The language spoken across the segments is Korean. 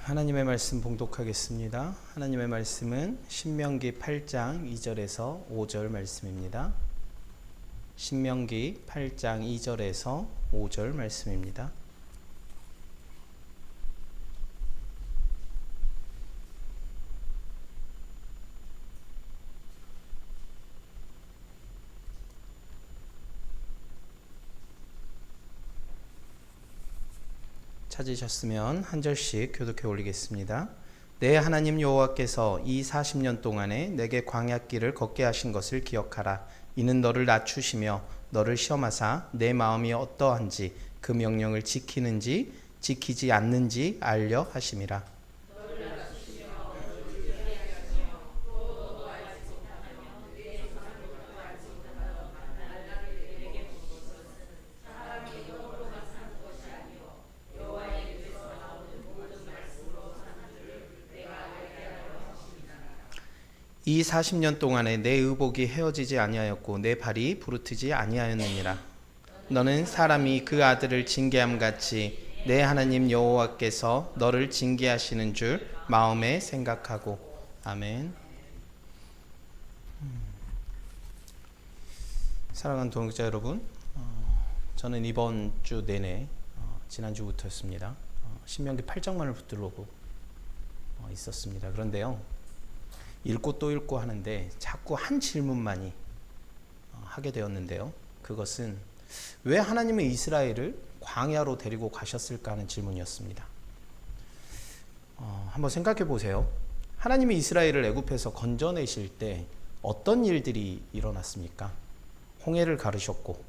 하나님의 말씀 봉독하겠습니다. 하나님의 말씀은 신명기 8장 2절에서 5절 말씀입니다. 신명기 8장 2절에서 5절 말씀입니다. 찾으셨으면 한 절씩 교독해 올리겠습니다. 내 하나님 여호와께서 이 40년 동안에 내게 광야길을 걷게 하신 것을 기억하라. 이는 너를 낮추시며 너를 시험하사 내 마음이 어떠한지 그 명령을 지키는지 지키지 않는지 알려 하심이라. 이 40년 동안에 내 의복이 헤어지지 아니하였고 내 발이 부르트지 아니하였느니라. 너는 사람이 그 아들을 징계함 같이 내 하나님 여호와께서 너를 징계하시는 줄 마음에 생각하고. 아멘. 사랑하는 동역자 여러분, 저는 이번 주 내내 지난주부터였습니다. 신명기 8장만을 붙들고 있었습니다. 그런데요, 읽고 또 읽고 하는데 자꾸 한 질문만이 하게 되었는데요. 그것은 왜 하나님은 이스라엘을 광야로 데리고 가셨을까 하는 질문이었습니다. 한번 생각해 보세요. 하나님이 이스라엘을 애굽에서 건져내실 때 어떤 일들이 일어났습니까? 홍해를 가르셨고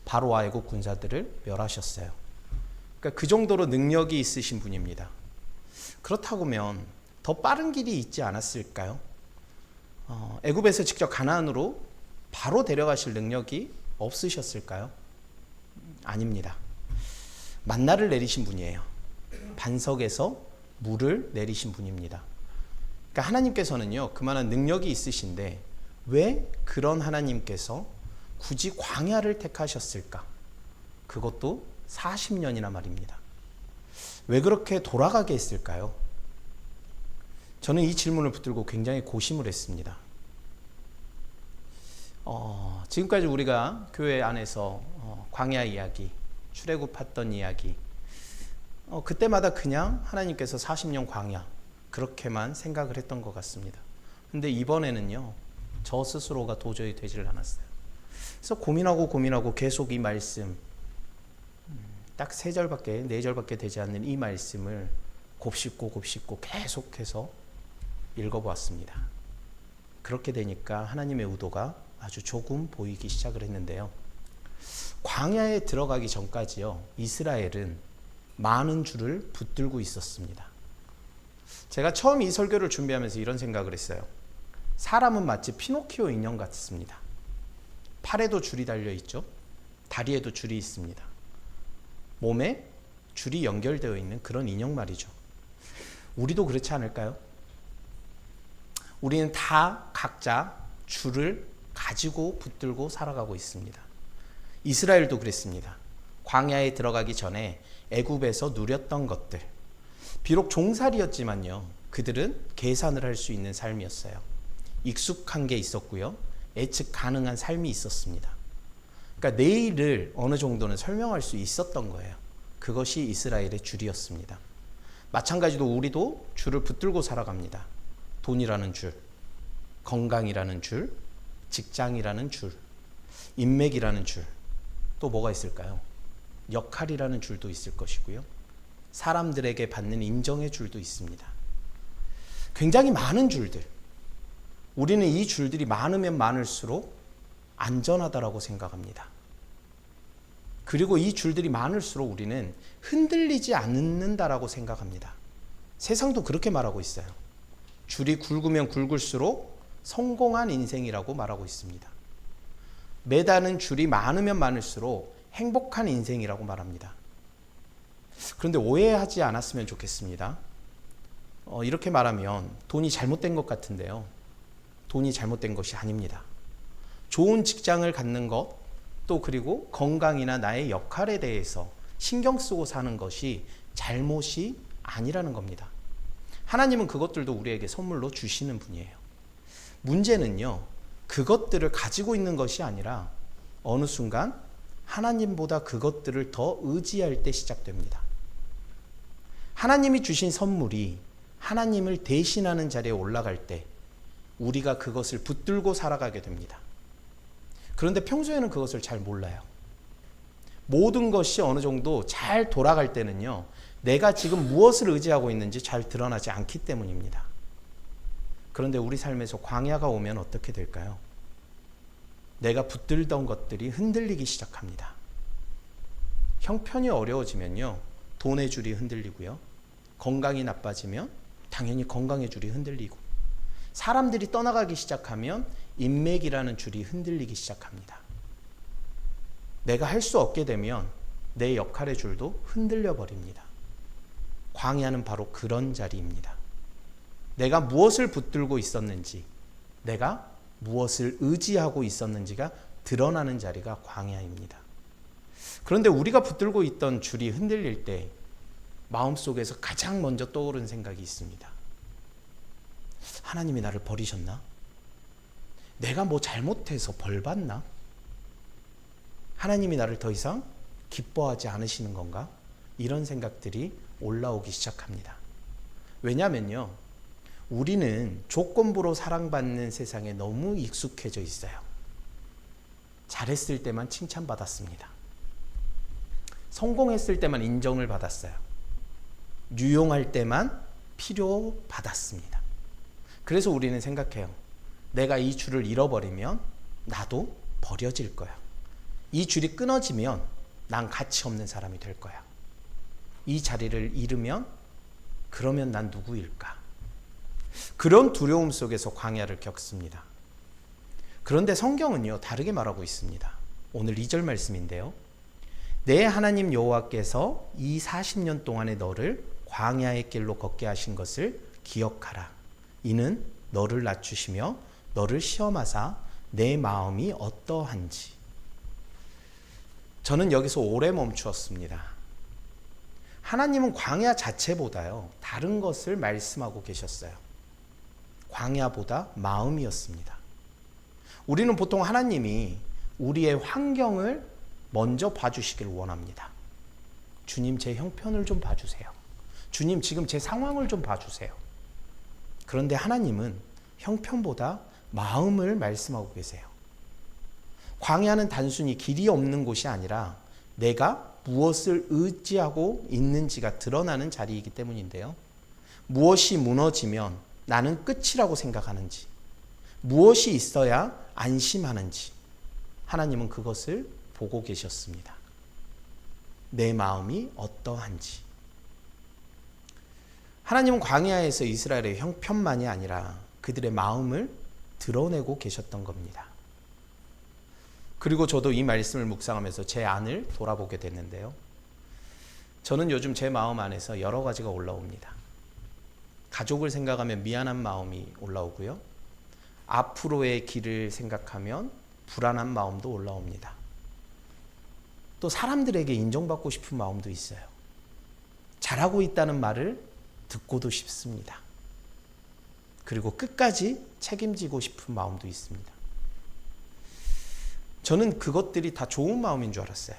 바로와 애굽 군사들을 멸하셨어요. 그러니까 그 정도로 능력이 있으신 분입니다. 그렇다면 더 빠른 길이 있지 않았을까요? 애굽에서 직접 가나안으로 바로 데려가실 능력이 없으셨을까요? 아닙니다. 만나를 내리신 분이에요. 반석에서 물을 내리신 분입니다. 그러니까 하나님께서는요, 그만한 능력이 있으신데 왜 그런 하나님께서 굳이 광야를 택하셨을까? 그것도 40년이나 말입니다. 왜 그렇게 돌아가게 했을까요? 저는 이 질문을 붙들고 굉장히 고심을 했습니다. 지금까지 우리가 교회 안에서 광야 이야기, 출애굽했던 이야기, 그때마다 그냥 하나님께서 40년 광야 그렇게만 생각을 했던 것 같습니다. 근데 이번에는요, 저 스스로가 도저히 되질 않았어요. 그래서 고민하고 계속 이 말씀, 딱 3절밖에 4절밖에 되지 않는 이 말씀을 곱씹고 계속해서 읽어보았습니다. 그렇게 되니까 하나님의 의도가 아주 조금 보이기 시작을 했는데요. 광야에 들어가기 전까지요, 이스라엘은 많은 줄을 붙들고 있었습니다. 제가 처음 이 설교를 준비하면서 이런 생각을 했어요. 사람은 마치 피노키오 인형 같습니다. 팔에도 줄이 달려 있죠. 다리에도 줄이 있습니다. 몸에 줄이 연결되어 있는 그런 인형 말이죠. 우리도 그렇지 않을까요? 우리는 다 각자 줄을 가지고 붙들고 살아가고 있습니다. 이스라엘도 그랬습니다. 광야에 들어가기 전에 애굽에서 누렸던 것들, 비록 종살이였지만요, 그들은 계산을 할 수 있는 삶이었어요. 익숙한 게 있었고요, 예측 가능한 삶이 있었습니다. 그러니까 내일을 어느 정도는 설명할 수 있었던 거예요. 그것이 이스라엘의 줄이었습니다. 마찬가지로 우리도 줄을 붙들고 살아갑니다. 돈이라는 줄, 건강이라는 줄, 직장이라는 줄, 인맥이라는 줄, 또 뭐가 있을까요? 역할이라는 줄도 있을 것이고요, 사람들에게 받는 인정의 줄도 있습니다. 굉장히 많은 줄들. 우리는 이 줄들이 많으면 많을수록 안전하다라고 생각합니다. 그리고 이 줄들이 많을수록 우리는 흔들리지 않는다라고 생각합니다. 세상도 그렇게 말하고 있어요. 줄이 굵으면 굵을수록 성공한 인생이라고 말하고 있습니다. 매다는 줄이 많으면 많을수록 행복한 인생이라고 말합니다. 그런데 오해하지 않았으면 좋겠습니다. 이렇게 말하면 돈이 잘못된 것 같은데요. 돈이 잘못된 것이 아닙니다. 좋은 직장을 갖는 것, 또 그리고 건강이나 나의 역할에 대해서 신경 쓰고 사는 것이 잘못이 아니라는 겁니다. 하나님은 그것들도 우리에게 선물로 주시는 분이에요. 문제는요, 그것들을 가지고 있는 것이 아니라 어느 순간 하나님보다 그것들을 더 의지할 때 시작됩니다. 하나님이 주신 선물이 하나님을 대신하는 자리에 올라갈 때 우리가 그것을 붙들고 살아가게 됩니다. 그런데 평소에는 그것을 잘 몰라요. 모든 것이 어느 정도 잘 돌아갈 때는요, 내가 지금 무엇을 의지하고 있는지 잘 드러나지 않기 때문입니다. 그런데 우리 삶에서 광야가 오면 어떻게 될까요? 내가 붙들던 것들이 흔들리기 시작합니다. 형편이 어려워지면요, 돈의 줄이 흔들리고요. 건강이 나빠지면 당연히 건강의 줄이 흔들리고, 사람들이 떠나가기 시작하면 인맥이라는 줄이 흔들리기 시작합니다. 내가 할 수 없게 되면 내 역할의 줄도 흔들려 버립니다. 광야는 바로 그런 자리입니다. 내가 무엇을 붙들고 있었는지, 내가 무엇을 의지하고 있었는지가 드러나는 자리가 광야입니다. 그런데 우리가 붙들고 있던 줄이 흔들릴 때 마음속에서 가장 먼저 떠오르는 생각이 있습니다. 하나님이 나를 버리셨나? 내가 뭐 잘못해서 벌 받나? 하나님이 나를 더 이상 기뻐하지 않으시는 건가? 이런 생각들이 올라오기 시작합니다. 왜냐면요, 우리는 조건부로 사랑받는 세상에 너무 익숙해져 있어요. 잘했을 때만 칭찬받았습니다. 성공했을 때만 인정을 받았어요. 유용할 때만 필요받았습니다. 그래서 우리는 생각해요. 내가 이 줄을 잃어버리면 나도 버려질 거야. 이 줄이 끊어지면 난 가치 없는 사람이 될 거야. 이 자리를 잃으면 그러면 난 누구일까? 그런 두려움 속에서 광야를 겪습니다. 그런데 성경은요, 다르게 말하고 있습니다. 오늘 2절 말씀인데요. 내 하나님 여호와께서 이 40년 동안에 너를 광야의 길로 걷게 하신 것을 기억하라. 이는 너를 낮추시며 너를 시험하사 내 마음이 어떠한지. 저는 여기서 오래 멈추었습니다. 하나님은 광야 자체보다요, 다른 것을 말씀하고 계셨어요. 광야보다 마음이었습니다. 우리는 보통 하나님이 우리의 환경을 먼저 봐주시길 원합니다. 주님, 제 형편을 좀 봐주세요. 주님, 지금 제 상황을 좀 봐주세요. 그런데 하나님은 형편보다 마음을 말씀하고 계세요. 광야는 단순히 길이 없는 곳이 아니라 내가 무엇을 의지하고 있는지가 드러나는 자리이기 때문인데요. 무엇이 무너지면 나는 끝이라고 생각하는지, 무엇이 있어야 안심하는지 하나님은 그것을 보고 계셨습니다. 내 마음이 어떠한지. 하나님은 광야에서 이스라엘의 형편만이 아니라 그들의 마음을 드러내고 계셨던 겁니다. 그리고 저도 이 말씀을 묵상하면서 제 안을 돌아보게 됐는데요. 저는 요즘 제 마음 안에서 여러 가지가 올라옵니다. 가족을 생각하면 미안한 마음이 올라오고요. 앞으로의 길을 생각하면 불안한 마음도 올라옵니다. 또 사람들에게 인정받고 싶은 마음도 있어요. 잘하고 있다는 말을 듣고도 싶습니다. 그리고 끝까지 책임지고 싶은 마음도 있습니다. 저는 그것들이 다 좋은 마음인 줄 알았어요.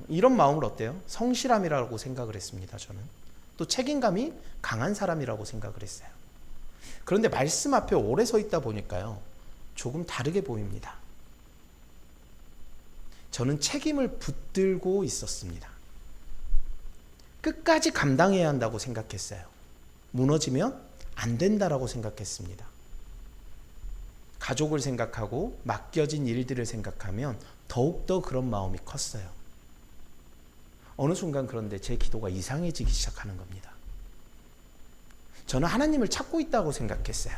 이런 마음을 어때요? 성실함이라고 생각을 했습니다. 저는 또 책임감이 강한 사람이라고 생각을 했어요. 그런데 말씀 앞에 오래 서 있다 보니까요, 조금 다르게 보입니다. 저는 책임을 붙들고 있었습니다. 끝까지 감당해야 한다고 생각했어요. 무너지면 안 된다라고 생각했습니다. 가족을 생각하고 맡겨진 일들을 생각하면 더욱더 그런 마음이 컸어요. 어느 순간 그런데 제 기도가 이상해지기 시작하는 겁니다. 저는 하나님을 찾고 있다고 생각했어요.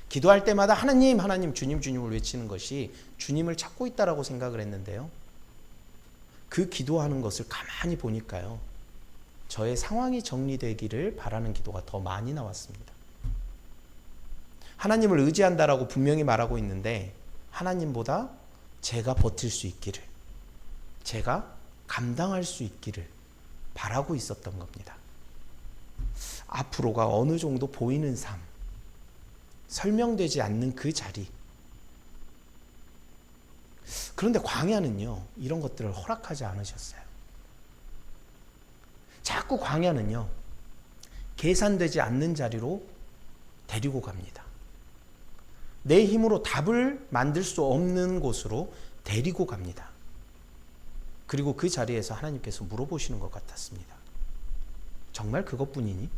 기도할 때마다 하나님, 하나님, 주님, 주님을 외치는 것이 주님을 찾고 있다라고 생각을 했는데요. 그 기도하는 것을 가만히 보니까요, 저의 상황이 정리되기를 바라는 기도가 더 많이 나왔습니다. 하나님을 의지한다라고 분명히 말하고 있는데 하나님보다 제가 버틸 수 있기를, 제가 감당할 수 있기를 바라고 있었던 겁니다. 앞으로가 어느 정도 보이는 삶, 설명되지 않는 그 자리. 그런데 광야는요, 이런 것들을 허락하지 않으셨어요. 자꾸 광야는요, 계산되지 않는 자리로 데리고 갑니다. 내 힘으로 답을 만들 수 없는 곳으로 데리고 갑니다. 그리고 그 자리에서 하나님께서 물어보시는 것 같았습니다. 정말 그것뿐이니?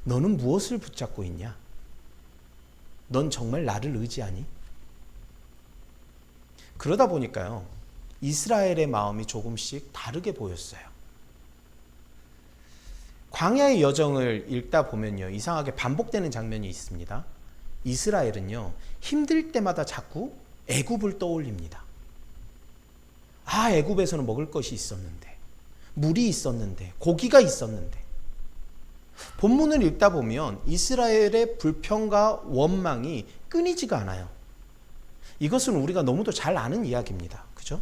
너는 무엇을 붙잡고 있냐? 넌 정말 나를 의지하니? 그러다 보니까요, 이스라엘의 마음이 조금씩 다르게 보였어요. 광야의 여정을 읽다 보면요, 이상하게 반복되는 장면이 있습니다. 이스라엘은요, 힘들 때마다 자꾸 애굽을 떠올립니다. 아, 애굽에서는 먹을 것이 있었는데, 물이 있었는데, 고기가 있었는데. 본문을 읽다 보면 이스라엘의 불평과 원망이 끊이지가 않아요. 이것은 우리가 너무도 잘 아는 이야기입니다. 그죠?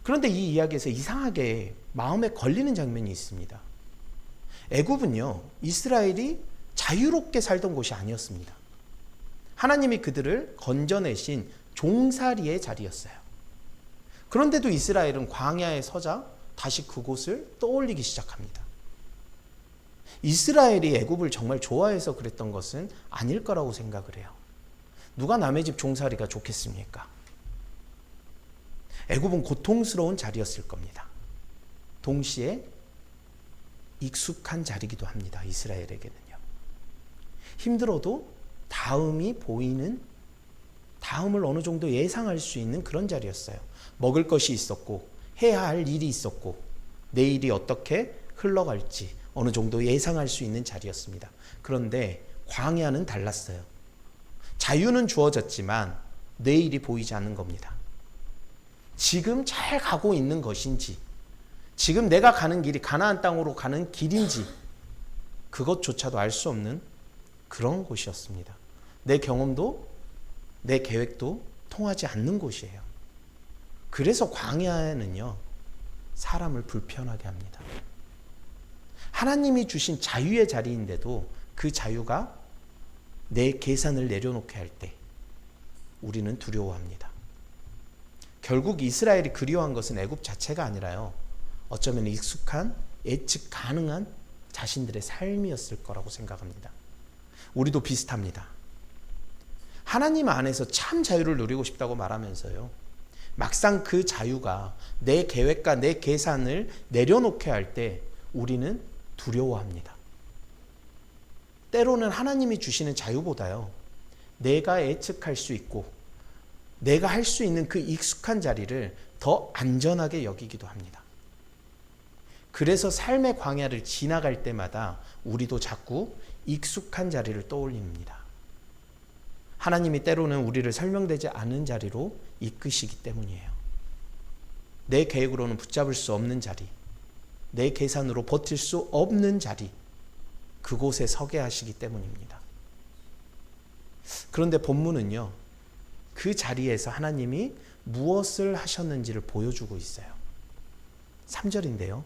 그런데 이 이야기에서 이상하게 마음에 걸리는 장면이 있습니다. 애굽은요, 이스라엘이 자유롭게 살던 곳이 아니었습니다. 하나님이 그들을 건져내신 종살이의 자리였어요. 그런데도 이스라엘은 광야에 서자 다시 그곳을 떠올리기 시작합니다. 이스라엘이 애굽을 정말 좋아해서 그랬던 것은 아닐 거라고 생각을 해요. 누가 남의 집 종살이가 좋겠습니까? 애굽은 고통스러운 자리였을 겁니다. 동시에 익숙한 자리이기도 합니다. 이스라엘에게는요. 힘들어도 다음이 보이는, 다음을 어느 정도 예상할 수 있는 그런 자리였어요. 먹을 것이 있었고 해야 할 일이 있었고 내일이 어떻게 흘러갈지 어느 정도 예상할 수 있는 자리였습니다. 그런데 광야는 달랐어요. 자유는 주어졌지만 내일이 보이지 않는 겁니다. 지금 잘 가고 있는 것인지, 지금 내가 가는 길이 가나안 땅으로 가는 길인지 그것조차도 알 수 없는 그런 곳이었습니다. 내 경험도 내 계획도 통하지 않는 곳이에요. 그래서 광야에는요, 사람을 불편하게 합니다. 하나님이 주신 자유의 자리인데도 그 자유가 내 계산을 내려놓게 할 때 우리는 두려워합니다. 결국 이스라엘이 그리워한 것은 애굽 자체가 아니라요, 어쩌면 익숙한, 예측 가능한 자신들의 삶이었을 거라고 생각합니다. 우리도 비슷합니다. 하나님 안에서 참 자유를 누리고 싶다고 말하면서요, 막상 그 자유가 내 계획과 내 계산을 내려놓게 할 때 우리는 두려워합니다. 때로는 하나님이 주시는 자유보다요, 내가 예측할 수 있고 내가 할 수 있는 그 익숙한 자리를 더 안전하게 여기기도 합니다. 그래서 삶의 광야를 지나갈 때마다 우리도 자꾸 익숙한 자리를 떠올립니다. 하나님이 때로는 우리를 설명되지 않은 자리로 이끄시기 때문이에요. 내 계획으로는 붙잡을 수 없는 자리, 내 계산으로 버틸 수 없는 자리, 그곳에 서게 하시기 때문입니다. 그런데 본문은요, 그 자리에서 하나님이 무엇을 하셨는지를 보여주고 있어요. 3절인데요.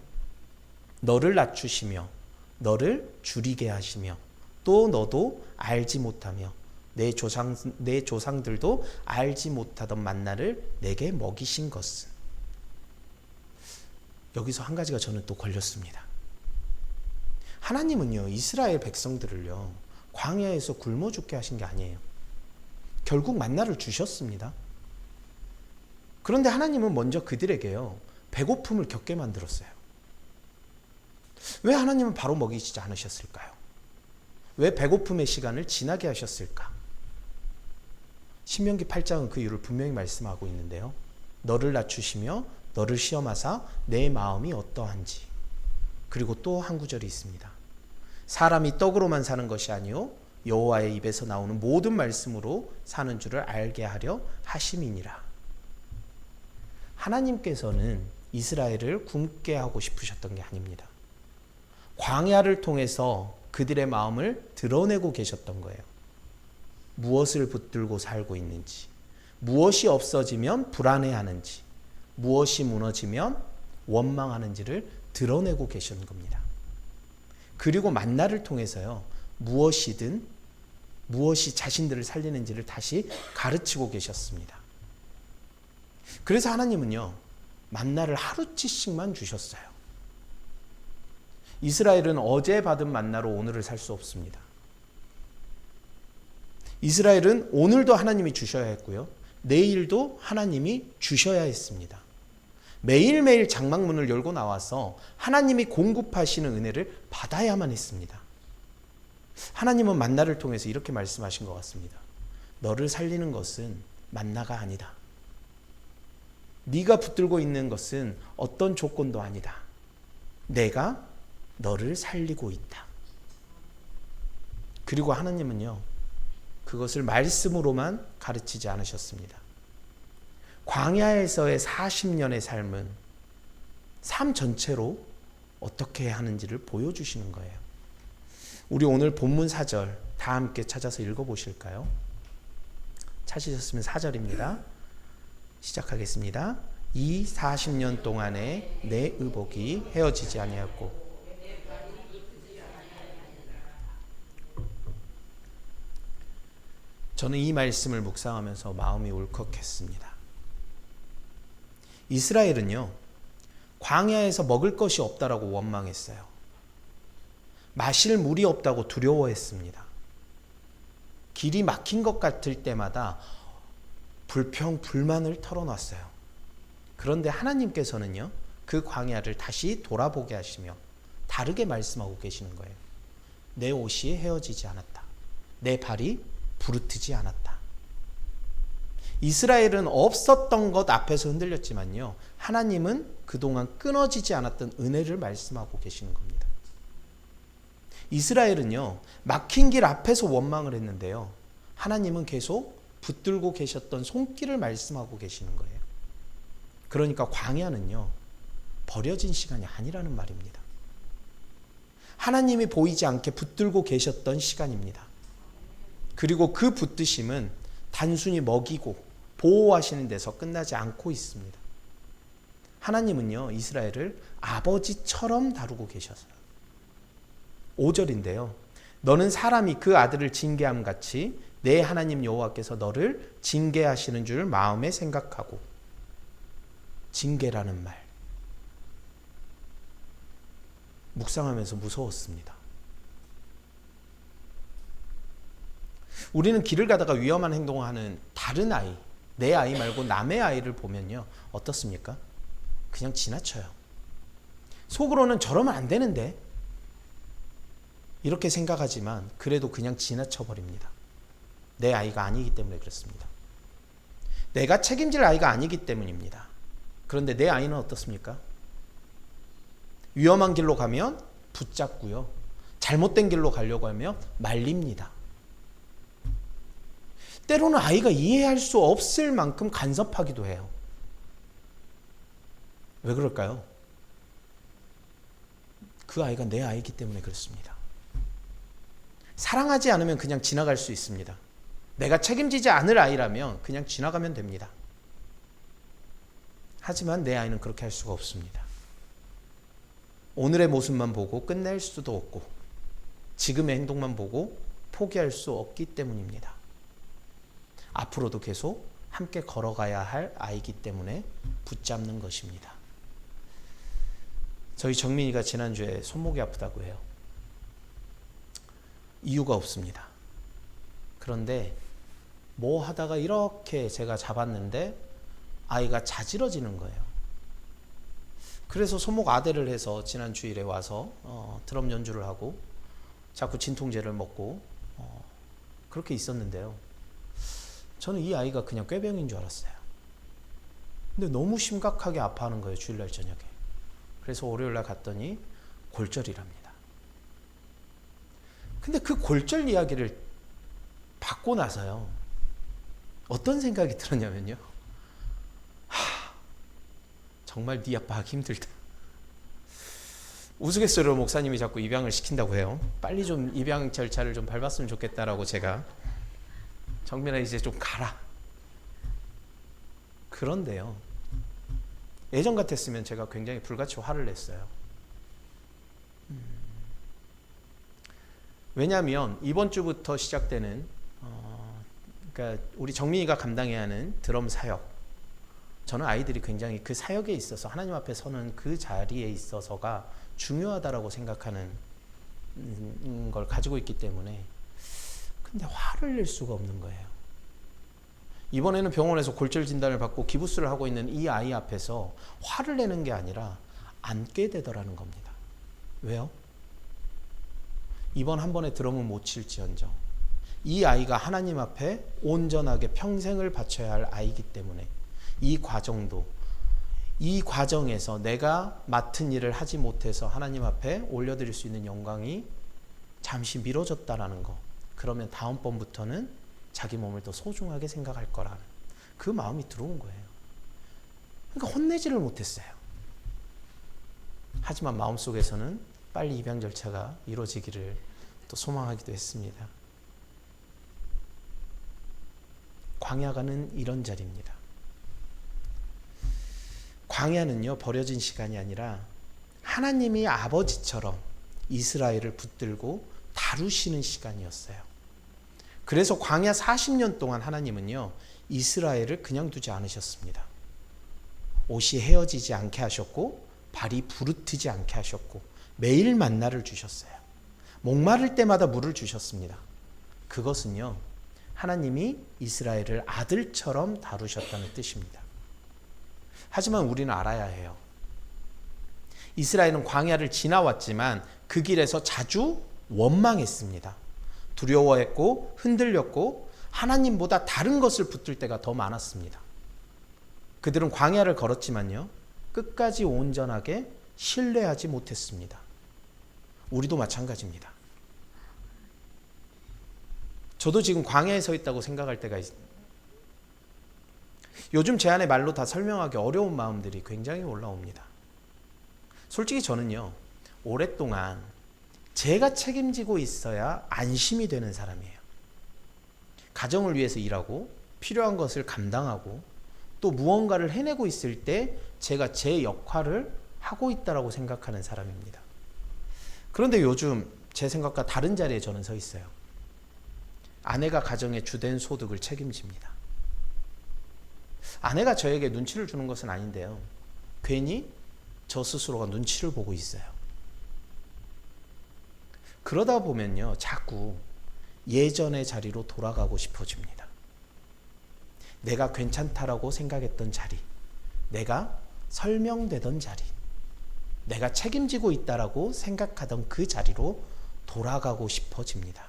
너를 낮추시며 너를 줄이게 하시며 또 너도 알지 못하며 내 조상들도 알지 못하던 만나를 내게 먹이신 것은. 여기서 한 가지가 저는 또 걸렸습니다. 하나님은요, 이스라엘 백성들을요, 광야에서 굶어 죽게 하신 게 아니에요. 결국 만나를 주셨습니다. 그런데 하나님은 먼저 그들에게요, 배고픔을 겪게 만들었어요. 왜 하나님은 바로 먹이지 않으셨을까요? 왜 배고픔의 시간을 지나게 하셨을까? 신명기 8장은 그 이유를 분명히 말씀하고 있는데요. 너를 낮추시며 너를 시험하사 내 마음이 어떠한지. 그리고 또 한 구절이 있습니다. 사람이 떡으로만 사는 것이 아니요 여호와의 입에서 나오는 모든 말씀으로 사는 줄을 알게 하려 하심이니라. 하나님께서는 이스라엘을 굶게 하고 싶으셨던 게 아닙니다. 광야를 통해서 그들의 마음을 드러내고 계셨던 거예요. 무엇을 붙들고 살고 있는지, 무엇이 없어지면 불안해하는지, 무엇이 무너지면 원망하는지를 드러내고 계시는 겁니다. 그리고 만나를 통해서요, 무엇이든 무엇이 자신들을 살리는지를 다시 가르치고 계셨습니다. 그래서 하나님은요, 만나를 하루치씩만 주셨어요. 이스라엘은 어제 받은 만나로 오늘을 살 수 없습니다. 이스라엘은 오늘도 하나님이 주셔야 했고요, 내일도 하나님이 주셔야 했습니다. 매일매일 장막문을 열고 나와서 하나님이 공급하시는 은혜를 받아야만 했습니다. 하나님은 만나를 통해서 이렇게 말씀하신 것 같습니다. 너를 살리는 것은 만나가 아니다. 네가 붙들고 있는 것은 어떤 조건도 아니다. 내가 너를 살리고 있다. 그리고 하나님은요, 그것을 말씀으로만 가르치지 않으셨습니다. 광야에서의 40년의 삶은 삶 전체로 어떻게 하는지를 보여주시는 거예요. 우리 오늘 본문 4절 다 함께 찾아서 읽어보실까요? 찾으셨으면 4절입니다. 시작하겠습니다. 이 40년 동안에 내 의복이 헤어지지 아니하였고 저는 이 말씀을 묵상하면서 마음이 울컥했습니다. 이스라엘은요, 광야에서 먹을 것이 없다라고 원망했어요. 마실 물이 없다고 두려워했습니다. 길이 막힌 것 같을 때마다 불평, 불만을 털어놨어요. 그런데 하나님께서는요, 그 광야를 다시 돌아보게 하시며 다르게 말씀하고 계시는 거예요. 내 옷이 헤어지지 않았다. 내 발이 부르트지 않았다. 이스라엘은 없었던 것 앞에서 흔들렸지만요, 하나님은 그동안 끊어지지 않았던 은혜를 말씀하고 계시는 겁니다. 이스라엘은요, 막힌 길 앞에서 원망을 했는데요, 하나님은 계속 붙들고 계셨던 손길을 말씀하고 계시는 거예요. 그러니까 광야는요, 버려진 시간이 아니라는 말입니다. 하나님이 보이지 않게 붙들고 계셨던 시간입니다. 그리고 그 붙드심은 단순히 먹이고 보호하시는 데서 끝나지 않고 있습니다. 하나님은요, 이스라엘을 아버지처럼 다루고 계셔서요. 5절인데요. 너는 사람이 그 아들을 징계함 같이 내 하나님 여호와께서 너를 징계하시는 줄 마음에 생각하고. 징계라는 말, 묵상하면서 무서웠습니다. 우리는 길을 가다가 위험한 행동을 하는 다른 아이, 내 아이 말고 남의 아이를 보면요, 어떻습니까? 그냥 지나쳐요. 속으로는 저러면 안 되는데 이렇게 생각하지만 그래도 그냥 지나쳐버립니다. 내 아이가 아니기 때문에 그렇습니다. 내가 책임질 아이가 아니기 때문입니다. 그런데 내 아이는 어떻습니까? 위험한 길로 가면 붙잡고요, 잘못된 길로 가려고 하면 말립니다. 때로는 아이가 이해할 수 없을 만큼 간섭하기도 해요. 왜 그럴까요? 그 아이가 내 아이기 때문에 그렇습니다. 사랑하지 않으면 그냥 지나갈 수 있습니다. 내가 책임지지 않을 아이라면 그냥 지나가면 됩니다. 하지만 내 아이는 그렇게 할 수가 없습니다. 오늘의 모습만 보고 끝낼 수도 없고 지금의 행동만 보고 포기할 수 없기 때문입니다. 앞으로도 계속 함께 걸어가야 할 아이기 때문에 붙잡는 것입니다. 저희 정민이가 지난주에 손목이 아프다고 해요. 이유가 없습니다. 그런데 뭐 하다가 이렇게 제가 잡았는데 아이가 자지러지는 거예요. 그래서 손목 아대를 해서 지난 주일에 와서 드럼 연주를 하고 자꾸 진통제를 먹고 그렇게 있었는데요. 저는 이 아이가 그냥 꾀병인 줄 알았어요. 근데 너무 심각하게 아파하는 거예요, 주일날 저녁에. 그래서 월요일날 갔더니 골절이랍니다. 근데 그 골절 이야기를 받고 나서요, 어떤 생각이 들었냐면요, 정말 네 아빠 하기 힘들다. 우스갯소리로 목사님이 자꾸 입양을 시킨다고 해요. 빨리 좀 입양 절차를 좀 밟았으면 좋겠다라고 제가 정민아 이제 좀 가라. 그런데요. 예전 같았으면 제가 굉장히 불같이 화를 냈어요. 왜냐하면 이번 주부터 시작되는 그러니까 우리 정민이가 감당해야 하는 드럼 사역, 저는 아이들이 굉장히 그 사역에 있어서 하나님 앞에 서는 그 자리에 있어서가 중요하다라고 생각하는 걸 가지고 있기 때문에 근데 화를 낼 수가 없는 거예요. 이번에는 병원에서 골절 진단을 받고 기부스를 하고 있는 이 아이 앞에서 화를 내는 게 아니라 앉게 되더라는 겁니다. 왜요? 이번 한 번의 드럼은 못 칠지언정 이 아이가 하나님 앞에 온전하게 평생을 바쳐야 할 아이기 때문에 이 과정에서 내가 맡은 일을 하지 못해서 하나님 앞에 올려드릴 수 있는 영광이 잠시 미뤄졌다라는 거. 그러면 다음번부터는 자기 몸을 더 소중하게 생각할 거라는 그 마음이 들어온 거예요. 그러니까 혼내지를 못했어요. 하지만 마음속에서는 빨리 입양 절차가 이루어지기를 또 소망하기도 했습니다. 광야가는 이런 자리입니다. 광야는요, 버려진 시간이 아니라 하나님이 아버지처럼 이스라엘을 붙들고 다루시는 시간이었어요. 그래서 광야 40년 동안 하나님은요, 이스라엘을 그냥 두지 않으셨습니다. 옷이 헤어지지 않게 하셨고 발이 부르트지 않게 하셨고 매일 만나를 주셨어요. 목마를 때마다 물을 주셨습니다. 그것은요, 하나님이 이스라엘을 아들처럼 다루셨다는 뜻입니다. 하지만 우리는 알아야 해요. 이스라엘은 광야를 지나왔지만 그 길에서 자주 원망했습니다. 두려워했고 흔들렸고 하나님보다 다른 것을 붙들 때가 더 많았습니다. 그들은 광야를 걸었지만요, 끝까지 온전하게 신뢰하지 못했습니다. 우리도 마찬가지입니다. 저도 지금 광야에 서 있다고 생각할 때가 있습니다. 요즘 제 안에 말로 다 설명하기 어려운 마음들이 굉장히 올라옵니다. 솔직히 저는요, 오랫동안 제가 책임지고 있어야 안심이 되는 사람이에요. 가정을 위해서 일하고 필요한 것을 감당하고 또 무언가를 해내고 있을 때 제가 제 역할을 하고 있다고 생각하는 사람입니다. 그런데 요즘 제 생각과 다른 자리에 저는 서 있어요. 아내가 가정의 주된 소득을 책임집니다. 아내가 저에게 눈치를 주는 것은 아닌데요, 괜히 저 스스로가 눈치를 보고 있어요. 그러다 보면요, 자꾸 예전의 자리로 돌아가고 싶어집니다. 내가 괜찮다라고 생각했던 자리, 내가 설명되던 자리, 내가 책임지고 있다라고 생각하던 그 자리로 돌아가고 싶어집니다.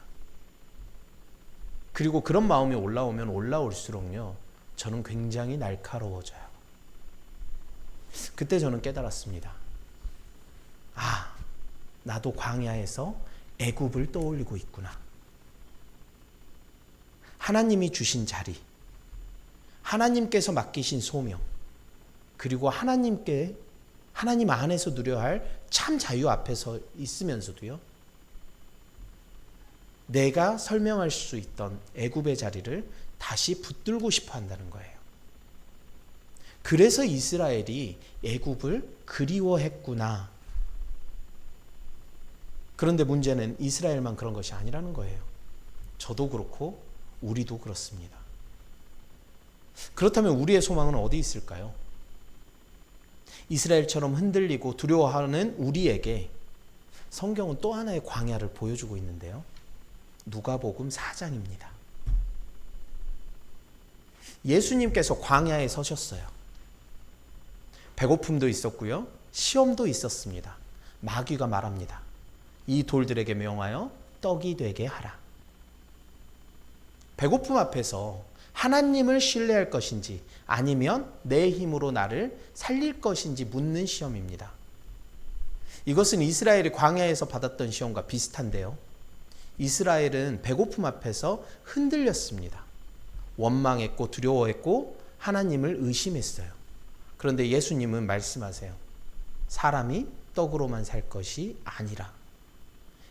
그리고 그런 마음이 올라오면 올라올수록요, 저는 굉장히 날카로워져요. 그때 저는 깨달았습니다. 아, 나도 광야에서 애굽을 떠올리고 있구나. 하나님이 주신 자리, 하나님께서 맡기신 소명, 그리고 하나님 안에서 누려야 할 참 자유 앞에서 있으면서도요, 내가 설명할 수 있던 애굽의 자리를 다시 붙들고 싶어 한다는 거예요. 그래서 이스라엘이 애굽을 그리워했구나. 그런데 문제는 이스라엘만 그런 것이 아니라는 거예요. 저도 그렇고 우리도 그렇습니다. 그렇다면 우리의 소망은 어디 있을까요? 이스라엘처럼 흔들리고 두려워하는 우리에게 성경은 또 하나의 광야를 보여주고 있는데요, 누가복음 4장입니다. 예수님께서 광야에 서셨어요. 배고픔도 있었고요, 시험도 있었습니다. 마귀가 말합니다. 이 돌들에게 명하여 떡이 되게 하라. 배고픔 앞에서 하나님을 신뢰할 것인지 아니면 내 힘으로 나를 살릴 것인지 묻는 시험입니다. 이것은 이스라엘이 광야에서 받았던 시험과 비슷한데요, 이스라엘은 배고픔 앞에서 흔들렸습니다. 원망했고 두려워했고 하나님을 의심했어요. 그런데 예수님은 말씀하세요. 사람이 떡으로만 살 것이 아니라.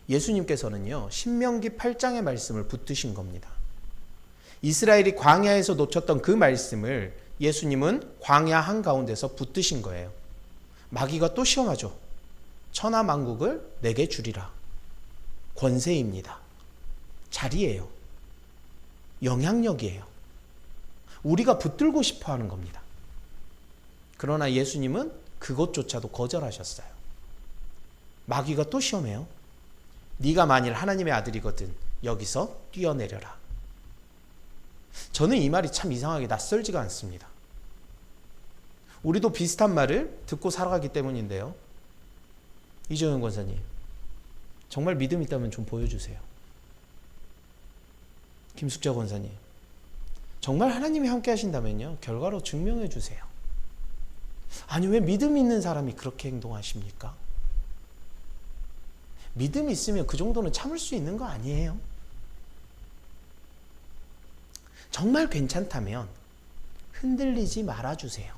예수님께서는요, 신명기 8장의 말씀을 붙드신 겁니다. 이스라엘이 광야에서 놓쳤던 그 말씀을 예수님은 광야 한가운데서 붙드신 거예요. 마귀가 또 시험하죠. 천하 만국을 내게 주리라. 권세입니다. 자리예요. 영향력이에요. 우리가 붙들고 싶어 하는 겁니다. 그러나 예수님은 그것조차도 거절하셨어요. 마귀가 또 시험해요. 네가 만일 하나님의 아들이거든 여기서 뛰어내려라. 저는 이 말이 참 이상하게 낯설지가 않습니다. 우리도 비슷한 말을 듣고 살아가기 때문인데요. 이정현 권사님, 정말 믿음 있다면 좀 보여주세요. 김숙자 권사님, 정말 하나님이 함께 하신다면요, 결과로 증명해 주세요. 아니, 왜 믿음 있는 사람이 그렇게 행동하십니까? 믿음이 있으면 그 정도는 참을 수 있는 거 아니에요? 정말 괜찮다면 흔들리지 말아주세요.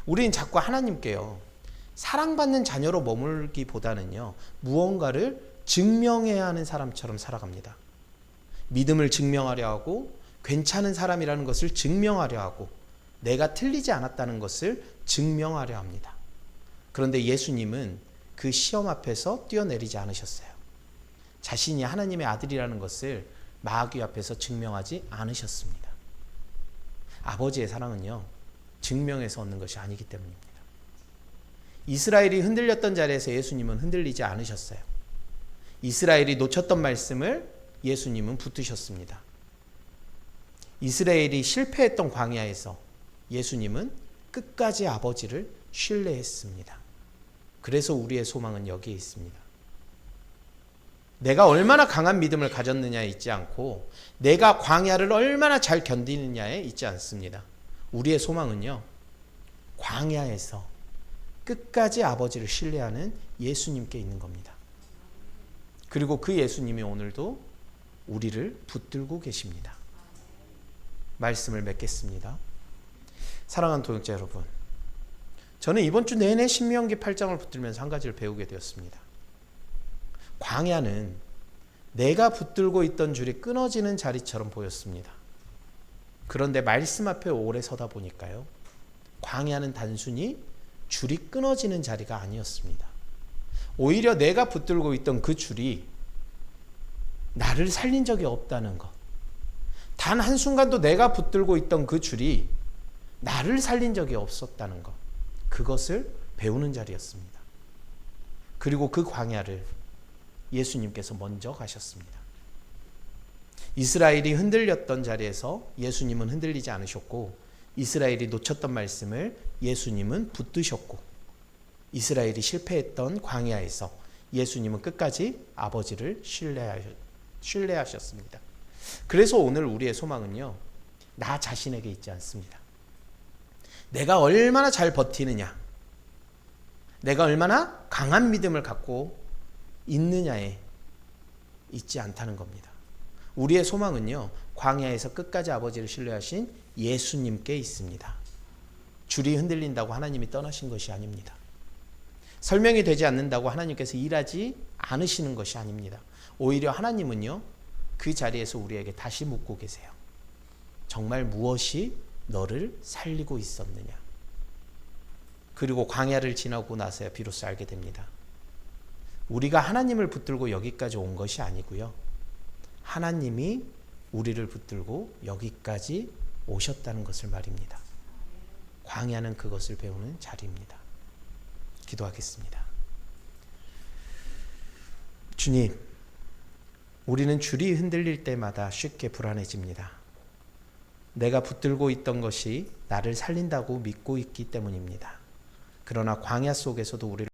우리는 자꾸 하나님께요, 사랑받는 자녀로 머물기보다는요, 무언가를 증명해야 하는 사람처럼 살아갑니다. 믿음을 증명하려 하고, 괜찮은 사람이라는 것을 증명하려 하고, 내가 틀리지 않았다는 것을 증명하려 합니다. 그런데 예수님은 그 시험 앞에서 뛰어내리지 않으셨어요. 자신이 하나님의 아들이라는 것을 마귀 앞에서 증명하지 않으셨습니다. 아버지의 사랑은요, 증명해서 얻는 것이 아니기 때문입니다. 이스라엘이 흔들렸던 자리에서 예수님은 흔들리지 않으셨어요. 이스라엘이 놓쳤던 말씀을 예수님은 붙드셨습니다. 이스라엘이 실패했던 광야에서 예수님은 끝까지 아버지를 신뢰했습니다. 그래서 우리의 소망은 여기에 있습니다. 내가 얼마나 강한 믿음을 가졌느냐에 있지 않고 내가 광야를 얼마나 잘 견디느냐에 있지 않습니다. 우리의 소망은요, 광야에서 끝까지 아버지를 신뢰하는 예수님께 있는 겁니다. 그리고 그 예수님이 오늘도 우리를 붙들고 계십니다. 말씀을 맺겠습니다. 사랑하는 동역자 여러분, 저는 이번 주 내내 신명기 8장을 붙들면서 한 가지를 배우게 되었습니다. 광야는 내가 붙들고 있던 줄이 끊어지는 자리처럼 보였습니다. 그런데 말씀 앞에 오래 서다 보니까요, 광야는 단순히 줄이 끊어지는 자리가 아니었습니다. 오히려 내가 붙들고 있던 그 줄이 나를 살린 적이 없다는 것, 단 한순간도 내가 붙들고 있던 그 줄이 나를 살린 적이 없었다는 것, 그것을 배우는 자리였습니다. 그리고 그 광야를 예수님께서 먼저 가셨습니다. 이스라엘이 흔들렸던 자리에서 예수님은 흔들리지 않으셨고, 이스라엘이 놓쳤던 말씀을 예수님은 붙드셨고, 이스라엘이 실패했던 광야에서 예수님은 끝까지 아버지를 신뢰하셨습니다. 그래서 오늘 우리의 소망은요, 나 자신에게 있지 않습니다. 내가 얼마나 잘 버티느냐, 내가 얼마나 강한 믿음을 갖고 있느냐에 있지 않다는 겁니다. 우리의 소망은요, 광야에서 끝까지 아버지를 신뢰하신 예수님께 있습니다. 줄이 흔들린다고 하나님이 떠나신 것이 아닙니다. 설명이 되지 않는다고 하나님께서 일하지 않으시는 것이 아닙니다. 오히려 하나님은요, 그 자리에서 우리에게 다시 묻고 계세요. 정말 무엇이 너를 살리고 있었느냐? 그리고 광야를 지나고 나서야 비로소 알게 됩니다. 우리가 하나님을 붙들고 여기까지 온 것이 아니고요, 하나님이 우리를 붙들고 여기까지 오셨다는 것을 말입니다. 광야는 그것을 배우는 자리입니다. 기도하겠습니다. 주님, 우리는 줄이 흔들릴 때마다 쉽게 불안해집니다. 내가 붙들고 있던 것이 나를 살린다고 믿고 있기 때문입니다. 그러나 광야 속에서도 우리를